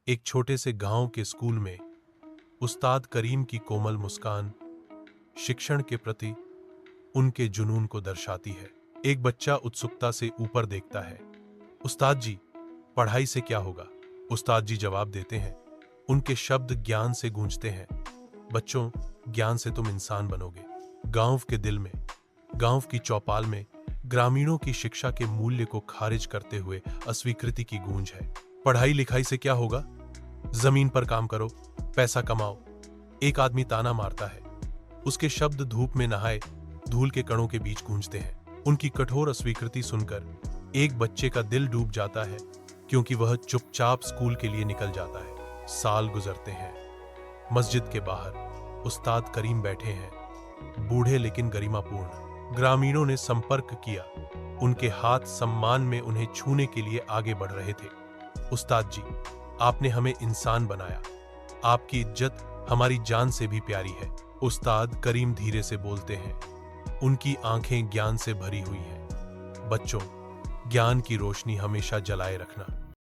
एक छोटे से गांव के स्कूल में उस्ताद करीम की कोमल मुस्कान शिक्षण के प्रति उनके जुनून को दर्शाती है। एक बच्चा उत्सुकता से ऊपर देखता है। उस्ताद जी, पढ़ाई से क्या होगा? उस्ताद जी जवाब देते हैं। उनके शब्द ज्ञान से गूंजते हैं। बच्चों, ज्ञान से तुम इंसान बनोगे। गांव के दिल में, गांव की चौपाल में ग्रामीणों की शिक्षा के मूल्य को खारिज करते हुए अस्वीकृति की गूंज है। पढ़ाई लिखाई से क्या होगा? जमीन पर काम करो, पैसा कमाओ। एक आदमी ताना मारता है। उसके शब्द धूप में नहाए धूल के कणों के बीच गूंजते हैं। उनकी कठोर अस्वीकृति सुनकर एक बच्चे का दिल डूब जाता है, क्योंकि वह चुपचाप स्कूल के लिए निकल जाता है। साल गुजरते हैं। मस्जिद के बाहर उस्ताद करीम बैठे हैं, बूढ़े लेकिन गरिमापूर्ण। ग्रामीणों ने संपर्क किया। उनके हाथ सम्मान में उन्हें छूने के लिए आगे बढ़ रहे थे। उस्ताद जी, आपने हमें इंसान बनाया। आपकी इज्जत हमारी जान से भी प्यारी है। उस्ताद करीम धीरे से बोलते हैं। उनकी आंखें ज्ञान से भरी हुई हैं। बच्चों, ज्ञान की रोशनी हमेशा जलाए रखना।